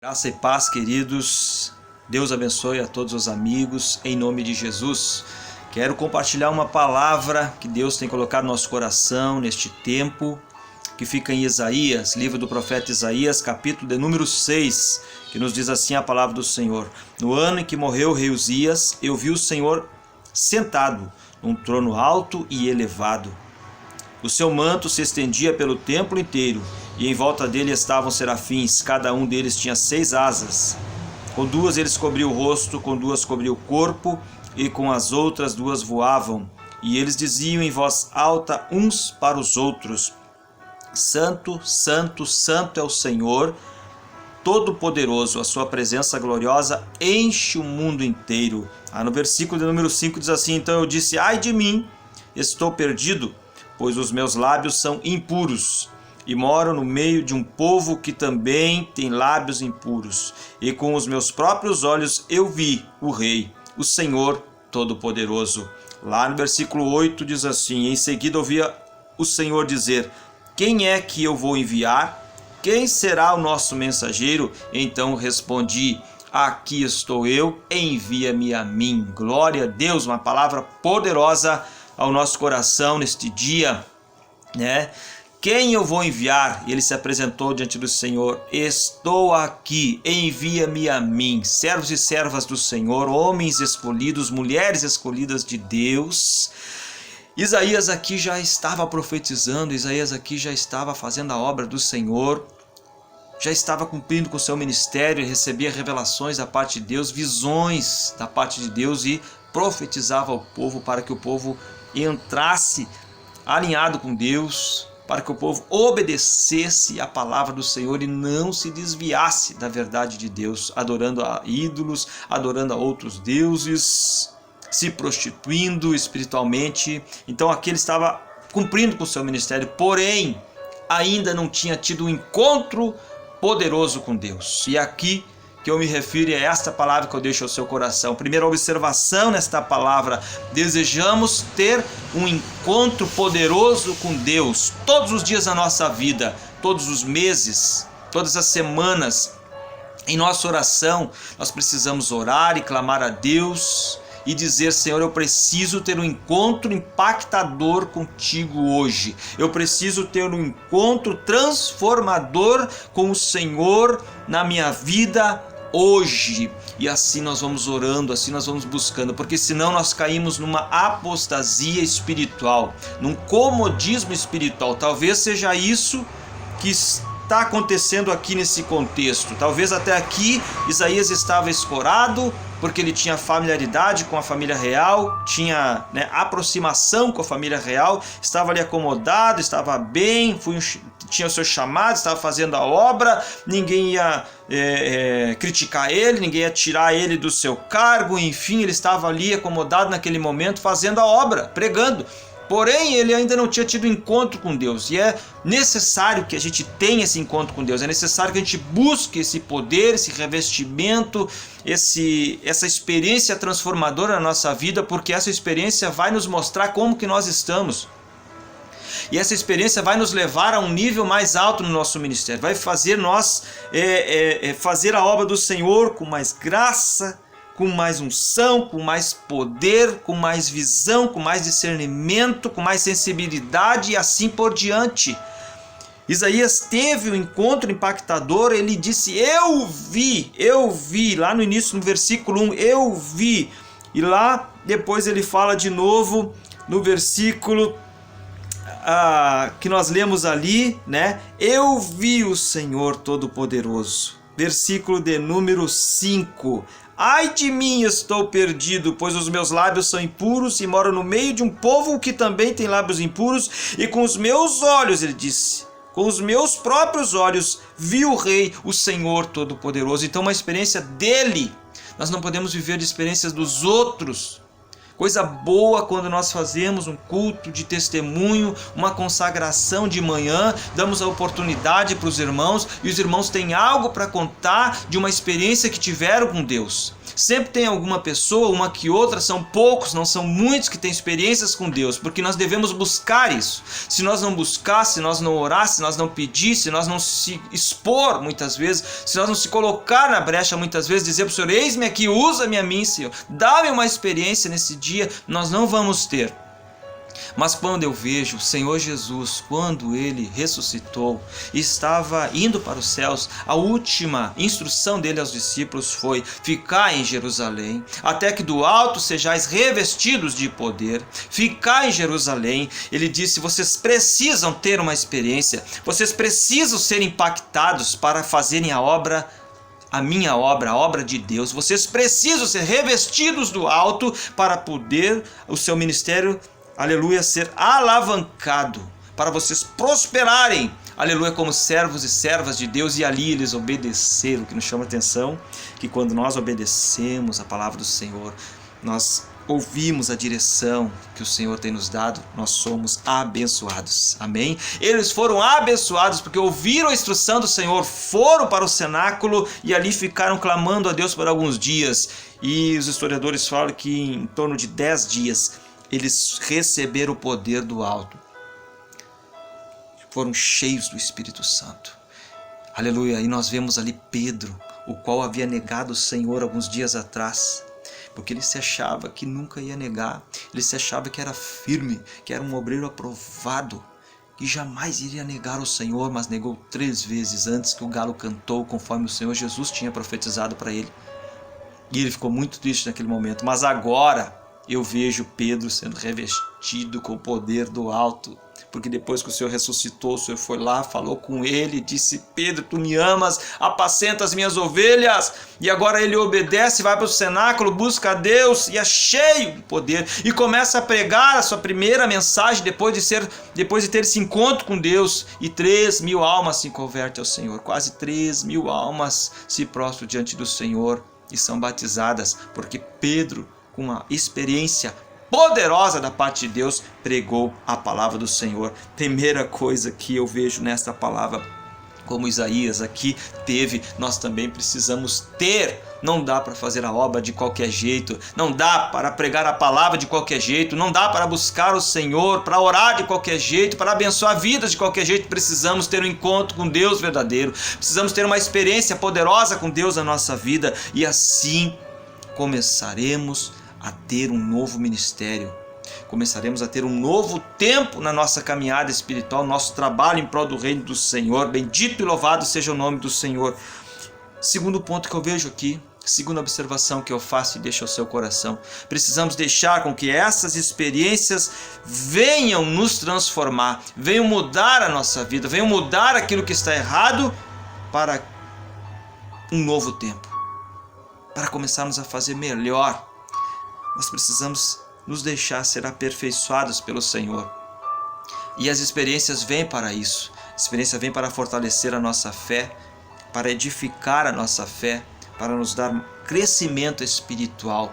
Graça e paz, queridos. Deus abençoe a todos os amigos, em nome de Jesus. Quero compartilhar uma palavra que Deus tem colocado no nosso coração neste tempo, que fica em Isaías, livro do profeta Isaías, capítulo de número 6, que nos diz assim a palavra do Senhor. No ano em que morreu o rei Uzias, eu vi o Senhor sentado num trono alto e elevado. O seu manto se estendia pelo templo inteiro, e em volta dele estavam serafins, cada um deles tinha 6 asas. Com 2 eles cobriam o rosto, com 2 cobriam o corpo, e com as outras 2 voavam. E eles diziam em voz alta uns para os outros: Santo, Santo, Santo é o Senhor Todo-Poderoso, a sua presença gloriosa enche o mundo inteiro. No versículo de número 5 diz assim: Então eu disse, ai de mim, estou perdido, pois os meus lábios são impuros, e moro no meio de um povo que também tem lábios impuros. E com os meus próprios olhos eu vi o Rei, o Senhor Todo-Poderoso. Lá no versículo 8 diz assim: Em seguida ouvia o Senhor dizer: Quem é que eu vou enviar? Quem será o nosso mensageiro? Então respondi: Aqui estou eu, envia-me a mim. Glória a Deus, uma palavra poderosa ao nosso coração neste dia, né? Quem eu vou enviar? Ele se apresentou diante do Senhor: Estou aqui, envia-me a mim. Servos e servas do Senhor, homens escolhidos, mulheres escolhidas de Deus. Isaías aqui já estava profetizando, Isaías aqui já estava fazendo a obra do Senhor, já estava cumprindo com o seu ministério, recebia revelações da parte de Deus, visões da parte de Deus e profetizava ao povo para que o povo entrasse alinhado com Deus, para que o povo obedecesse a palavra do Senhor e não se desviasse da verdade de Deus, adorando a ídolos, adorando a outros deuses, se prostituindo espiritualmente. Então aqui ele estava cumprindo com o seu ministério, porém ainda não tinha tido um encontro poderoso com Deus. E aqui que eu me refiro é esta palavra que eu deixo ao seu coração. Primeira observação nesta palavra: desejamos ter um encontro poderoso com Deus todos os dias da nossa vida, todos os meses, todas as semanas. Em nossa oração nós precisamos orar e clamar a Deus e dizer: Senhor, eu preciso ter um encontro impactador contigo hoje. Eu preciso ter um encontro transformador com o Senhor na minha vida hoje. E assim nós vamos orando, assim nós vamos buscando, porque senão nós caímos numa apostasia espiritual, num comodismo espiritual. Talvez seja isso que está acontecendo aqui nesse contexto. Talvez até aqui Isaías estava escorado, porque ele tinha familiaridade com a família real, tinha aproximação com a família real, estava ali acomodado, estava bem, tinha o seu chamado, estava fazendo a obra, ninguém ia criticar ele, ninguém ia tirar ele do seu cargo, enfim, ele estava ali acomodado naquele momento fazendo a obra, pregando. Porém, ele ainda não tinha tido encontro com Deus, e é necessário que a gente tenha esse encontro com Deus, é necessário que a gente busque esse poder, esse revestimento, essa experiência transformadora na nossa vida, porque essa experiência vai nos mostrar como que nós estamos. E essa experiência vai nos levar a um nível mais alto no nosso ministério, vai fazer nós fazer a obra do Senhor com mais graça, com mais unção, com mais poder, com mais visão, com mais discernimento, com mais sensibilidade e assim por diante. Isaías teve um encontro impactador, ele disse: eu vi, lá no início, no versículo 1, eu vi. E lá depois ele fala de novo no versículo que nós lemos ali, né? Eu vi o Senhor Todo-Poderoso. Versículo de número 5. Ai de mim, estou perdido, pois os meus lábios são impuros e moro no meio de um povo que também tem lábios impuros, e com os meus olhos, ele disse, com os meus próprios olhos, vi o Rei, o Senhor Todo-Poderoso. Então uma experiência dele, nós não podemos viver de experiências dos outros. Coisa boa quando nós fazemos um culto de testemunho, uma consagração de manhã, damos a oportunidade para os irmãos e os irmãos têm algo para contar de uma experiência que tiveram com Deus. Sempre tem alguma pessoa, uma que outra, são poucos, não são muitos que têm experiências com Deus, porque nós devemos buscar isso. Se nós não buscar, se nós não orar, se nós não pedir, se nós não se expor muitas vezes, se nós não se colocar na brecha muitas vezes, dizer para o Senhor, eis-me aqui, usa-me a mim, Senhor, dá-me uma experiência nesse dia, nós não vamos ter. Mas quando eu vejo o Senhor Jesus, quando Ele ressuscitou e estava indo para os céus, a última instrução dele aos discípulos foi: ficai em Jerusalém, até que do alto sejais revestidos de poder. Ficai em Jerusalém. Ele disse: vocês precisam ter uma experiência, vocês precisam ser impactados para fazerem a minha obra, a obra de Deus. Vocês precisam ser revestidos do alto para poder o seu ministério, aleluia, ser alavancado, para vocês prosperarem, aleluia, como servos e servas de Deus. E ali eles obedeceram. O que nos chama a atenção, que quando nós obedecemos a palavra do Senhor, nós ouvimos a direção que o Senhor tem nos dado, nós somos abençoados, amém? Eles foram abençoados porque ouviram a instrução do Senhor, foram para o cenáculo e ali ficaram clamando a Deus por alguns dias. E os historiadores falam que em torno de 10 dias eles receberam o poder do alto, foram cheios do Espírito Santo, aleluia. E nós vemos ali Pedro, o qual havia negado o Senhor alguns dias atrás, porque ele se achava que nunca ia negar, ele se achava que era firme, que era um obreiro aprovado, que jamais iria negar o Senhor, mas negou 3 vezes antes que o galo cantou, conforme o Senhor Jesus tinha profetizado para ele. E ele ficou muito triste naquele momento. Mas agora eu vejo Pedro sendo revestido com o poder do alto, porque depois que o Senhor ressuscitou, o Senhor foi lá, falou com ele e disse: Pedro, tu me amas, apacenta as minhas ovelhas. E agora ele obedece, vai para o cenáculo, busca a Deus e é cheio de poder e começa a pregar a sua primeira mensagem depois de ter esse encontro com Deus. E 3.000 almas se convertem ao Senhor, quase 3.000 almas se prostram diante do Senhor e são batizadas, porque Pedro, com uma experiência poderosa da parte de Deus, pregou a palavra do Senhor. Primeira coisa que eu vejo nesta palavra, como Isaías aqui teve, nós também precisamos ter. Não dá para fazer a obra de qualquer jeito, não dá para pregar a palavra de qualquer jeito, não dá para buscar o Senhor, para orar de qualquer jeito, para abençoar vidas de qualquer jeito. Precisamos ter um encontro com Deus verdadeiro, precisamos ter uma experiência poderosa com Deus na nossa vida, e assim começaremos a ter um novo ministério, começaremos a ter um novo tempo na nossa caminhada espiritual, nosso trabalho em prol do reino do Senhor. Bendito e louvado seja o nome do Senhor. Segundo ponto que eu vejo aqui, segunda observação que eu faço e deixo ao seu coração: precisamos deixar com que essas experiências venham nos transformar, venham mudar a nossa vida, venham mudar aquilo que está errado para um novo tempo, para começarmos a fazer melhor. Nós precisamos nos deixar ser aperfeiçoados pelo Senhor. E as experiências vêm para isso. A experiência vem para fortalecer a nossa fé, para edificar a nossa fé, para nos dar crescimento espiritual.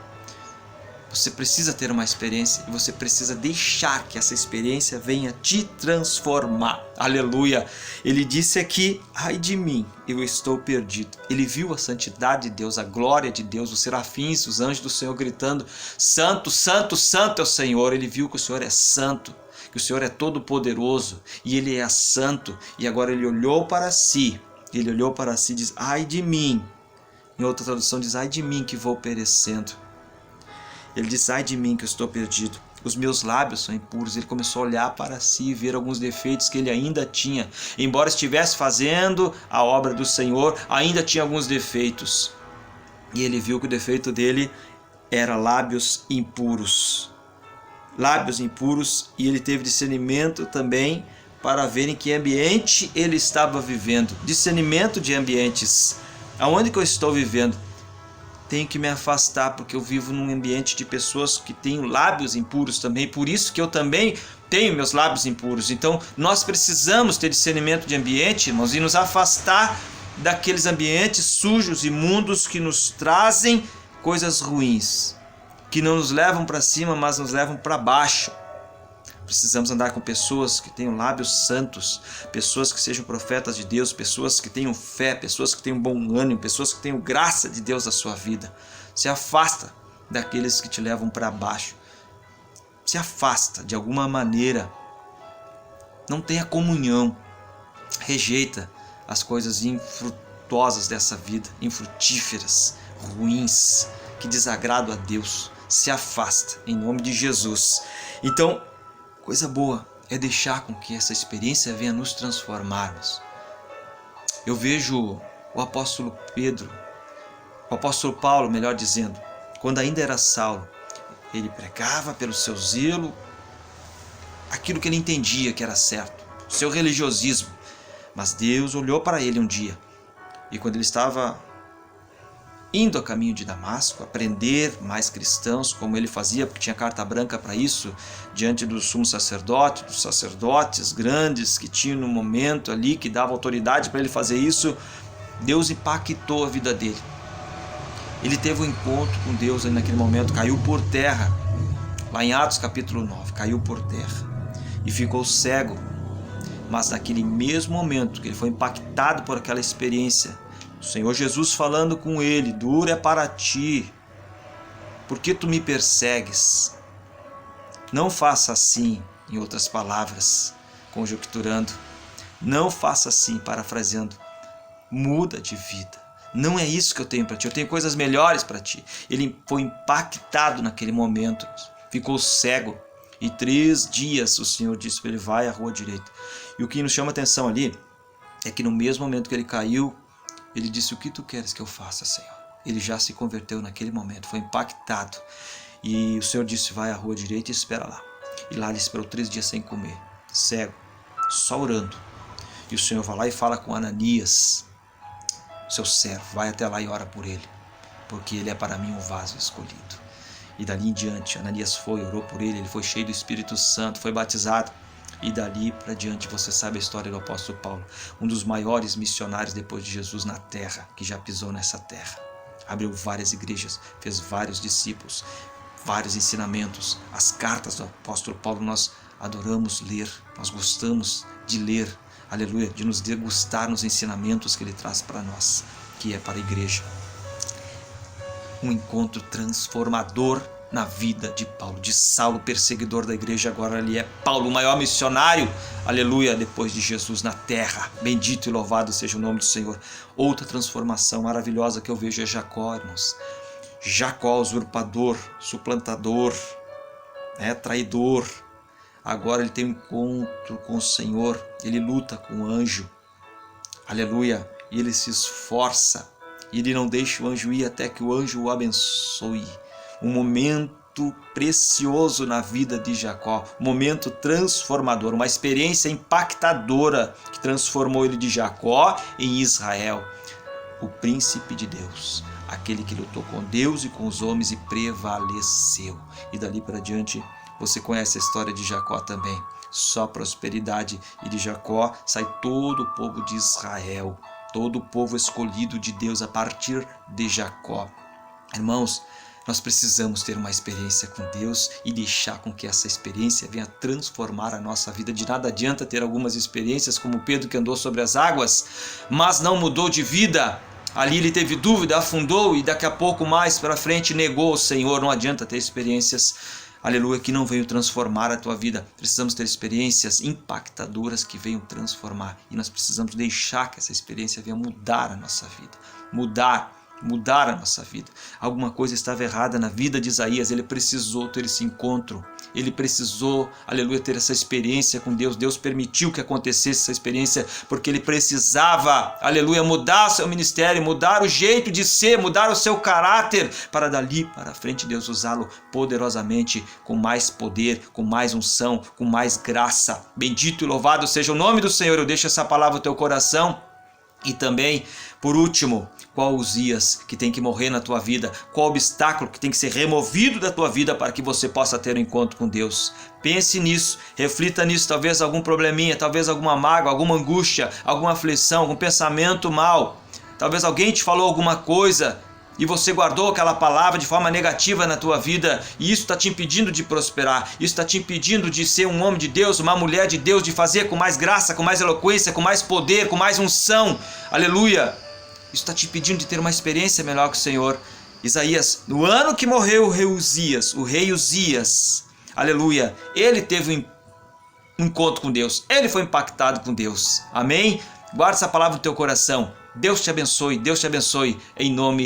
Você precisa ter uma experiência e você precisa deixar que essa experiência venha te transformar. Aleluia! Ele disse aqui: ai de mim, eu estou perdido. Ele viu a santidade de Deus, a glória de Deus, os serafins, os anjos do Senhor gritando: santo, santo, santo é o Senhor. Ele viu que o Senhor é santo, que o Senhor é todo poderoso e Ele é santo. E agora ele olhou para si e diz: ai de mim. Em outra tradução diz: ai de mim que vou perecendo. Ele diz: ai de mim que eu estou perdido, os meus lábios são impuros. Ele começou a olhar para si e ver alguns defeitos que ele ainda tinha. Embora estivesse fazendo a obra do Senhor, ainda tinha alguns defeitos. E ele viu que o defeito dele era lábios impuros. Lábios impuros, e ele teve discernimento também para ver em que ambiente ele estava vivendo. Discernimento de ambientes. Aonde que eu estou vivendo? Tenho que me afastar, porque eu vivo num ambiente de pessoas que têm lábios impuros também, por isso que eu também tenho meus lábios impuros. Então nós precisamos ter discernimento de ambiente, irmãos, e nos afastar daqueles ambientes sujos, imundos, que nos trazem coisas ruins, que não nos levam para cima, mas nos levam para baixo. Precisamos andar com pessoas que tenham lábios santos, pessoas que sejam profetas de Deus, pessoas que tenham fé, pessoas que tenham bom ânimo, pessoas que tenham graça de Deus na sua vida. Se afasta daqueles que te levam para baixo. Se afasta de alguma maneira. Não tenha comunhão. Rejeita as coisas infrutuosas dessa vida, infrutíferas, ruins, que desagradam a Deus. Se afasta, em nome de Jesus. Então, coisa boa é deixar com que essa experiência venha nos transformarmos. Eu vejo o apóstolo Paulo, melhor dizendo, quando ainda era Saulo, ele pregava pelo seu zelo, aquilo que ele entendia que era certo, o seu religiosismo. Mas Deus olhou para ele um dia, e quando ele estava indo a caminho de Damasco, aprender mais cristãos, como ele fazia, porque tinha carta branca para isso, diante do sumo sacerdote, dos sacerdotes grandes que tinham no momento ali, que dava autoridade para ele fazer isso, Deus impactou a vida dele. Ele teve um encontro com Deus ali naquele momento, caiu por terra, lá em Atos capítulo 9, caiu por terra e ficou cego. Mas naquele mesmo momento que ele foi impactado por aquela experiência, o Senhor Jesus falando com ele: duro é para ti, por que tu me persegues? Não faça assim, em outras palavras, conjecturando, não faça assim, parafraseando, muda de vida. Não é isso que eu tenho para ti, eu tenho coisas melhores para ti. Ele foi impactado naquele momento, ficou cego, e 3 dias o Senhor disse para ele: vai à rua direita. E o que nos chama a atenção ali é que no mesmo momento que ele caiu, ele disse: o que tu queres que eu faça, Senhor? Ele já se converteu naquele momento, foi impactado. E o Senhor disse: vai à rua direita e espera lá. E lá ele esperou 3 dias sem comer, cego, só orando. E o Senhor vai lá e fala com Ananias, seu servo: vai até lá e ora por ele, porque ele é para mim um vaso escolhido. E dali em diante, Ananias foi, orou por ele, ele foi cheio do Espírito Santo, foi batizado. E dali para diante você sabe a história do apóstolo Paulo, um dos maiores missionários depois de Jesus na terra, que já pisou nessa terra. Abriu várias igrejas, fez vários discípulos, vários ensinamentos. As cartas do apóstolo Paulo nós adoramos ler, nós gostamos de ler, aleluia, de nos degustar nos ensinamentos que ele traz para nós, que é para a igreja. Um encontro transformador na vida de Paulo, de Saulo, perseguidor da igreja, agora ele é Paulo, o maior missionário, aleluia, depois de Jesus na terra. Bendito e louvado seja o nome do Senhor. Outra transformação maravilhosa que eu vejo é Jacó, irmãos. Jacó, usurpador, suplantador, traidor. Agora ele tem um encontro com o Senhor, ele luta com o anjo, aleluia, e ele se esforça, e ele não deixa o anjo ir até que o anjo o abençoe. Um momento precioso na vida de Jacó, um momento transformador, uma experiência impactadora que transformou ele de Jacó em Israel, o príncipe de Deus, aquele que lutou com Deus e com os homens e prevaleceu. E dali para diante você conhece a história de Jacó também. Só prosperidade, e de Jacó sai todo o povo de Israel, todo o povo escolhido de Deus a partir de Jacó. Irmãos, nós precisamos ter uma experiência com Deus e deixar com que essa experiência venha transformar a nossa vida. De nada adianta ter algumas experiências como Pedro, que andou sobre as águas, mas não mudou de vida. Ali ele teve dúvida, afundou e daqui a pouco mais para frente negou o Senhor. Não adianta ter experiências, aleluia, que não venham transformar a tua vida. Precisamos ter experiências impactadoras que venham transformar. E nós precisamos deixar que essa experiência venha mudar a nossa vida. Mudar a nossa vida. Alguma coisa estava errada na vida de Isaías. Ele precisou ter esse encontro. Ele precisou, aleluia, ter essa experiência com Deus. Deus permitiu que acontecesse essa experiência porque ele precisava, aleluia, mudar o seu ministério, mudar o jeito de ser, mudar o seu caráter, para dali para frente Deus usá-lo poderosamente, com mais poder, com mais unção, com mais graça. Bendito e louvado seja o nome do Senhor. Eu deixo essa palavra no teu coração. E também, por último, qual Uzias que tem que morrer na tua vida? Qual obstáculo que tem que ser removido da tua vida para que você possa ter um encontro com Deus? Pense nisso, reflita nisso. Talvez algum probleminha, talvez alguma mágoa, alguma angústia, alguma aflição, algum pensamento mal. Talvez alguém te falou alguma coisa e você guardou aquela palavra de forma negativa na tua vida, e isso está te impedindo de prosperar, isso está te impedindo de ser um homem de Deus, uma mulher de Deus, de fazer com mais graça, com mais eloquência, com mais poder, com mais unção, aleluia, isso está te impedindo de ter uma experiência melhor com o Senhor. Isaías, no ano que morreu o rei Uzias, aleluia, ele teve um encontro com Deus, ele foi impactado com Deus, amém? Guarda essa palavra no teu coração. Deus te abençoe, em nome